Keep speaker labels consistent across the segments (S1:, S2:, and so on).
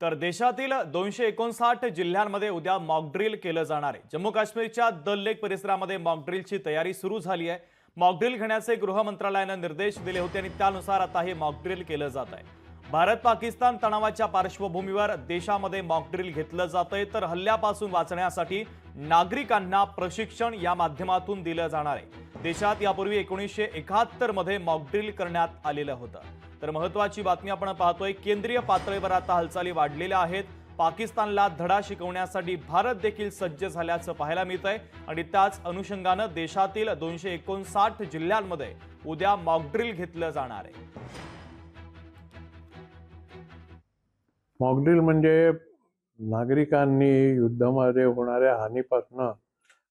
S1: तर देशातील 259 जिल्ह्यांमध्ये उद्या मॉकड्रिल केलं जाणार आहे। जम्मू काश्मीरच्या दल लेक परिसरामध्ये मॉकड्रिलची तयारी सुरू झाली आहे। मॉकड्रिल घेण्याचे गृह मंत्रालयाने निर्देश दिले होते आणि त्यानुसार आता हे मॉकड्रिल केलं जात आहे। भारत पाकिस्तान तणावाच्या पार्श्वभूमीवर देशामध्ये मॉकड्रिल घेतलं जातंय, तर हल्ल्यापासून वाचण्यासाठी नागरिकांना प्रशिक्षण या माध्यमातून दिलं जाणार आहे। देशात यापूर्वी 1971 मध्ये मॉकड्रिल करण्यात आलेलं होतं। तर महत्त्वाची बातमी आपण पाहतोय, केंद्रीय पातळीवर आता हालचाली वाढलेल्या आहेत। पाकिस्तानला धडा शिकवण्यासाठी भारत देखील सज्ज झाल्याचं पाहायला मिळतंय आणि त्याच अनुषंगाने देशातील 259 जिल्ह्यांमध्ये उद्या मॉकड्रिल घेतलं जाणार आहे।
S2: मॉकड्रिल म्हणजे नागरिकांनी युद्धामध्ये होणाऱ्या हानीपासून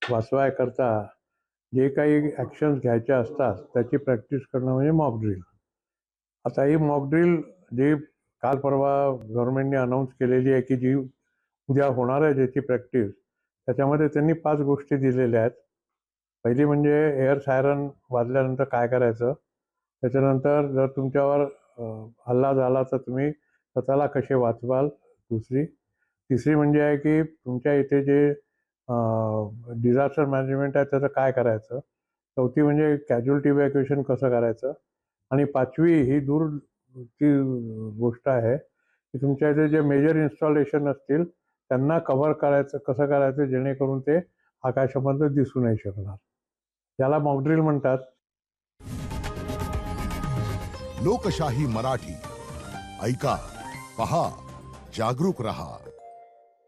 S2: वाचवायकरता जे काही ॲक्शन्स घ्यायचे असतात त्याची प्रॅक्टिस करणं म्हणजे मॉकड्रिल। आता ही मॉकड्रिल जी काल परवा गव्हर्नमेंटने अनाऊन्स केलेली आहे की जी उद्या होणार आहे ज्याची प्रॅक्टिस, त्याच्यामध्ये त्यांनी 5 गोष्टी दिलेल्या आहेत। पहिली म्हणजे एअर सायरन वाजल्यानंतर काय करायचं, त्याच्यानंतर जर तुमच्यावर हल्ला झाला तर तुम्ही स्वतःला कसे वाचवाल, तिसरी म्हणजे आहे की तुमच्या इथे जे डिझास्टर मॅनेजमेंट आहे त्याचं काय करायचं, चौथी म्हणजे कॅज्युअल्टी इव्हॅक्युएशन कसं करायचं, आणि पाचवी ही दूरची गोष्ट आहे की तुमच्या इथे जे मेजर इन्स्टॉलेशन असतील त्यांना कव्हर करायचं कसं करायचं जेणेकरून ते आकाशामध्ये दिसू नाही शकणार, याला मॉकड्रिल म्हणतात।
S3: लोकशाही मराठी ऐका, पहा, जागरूक रहा।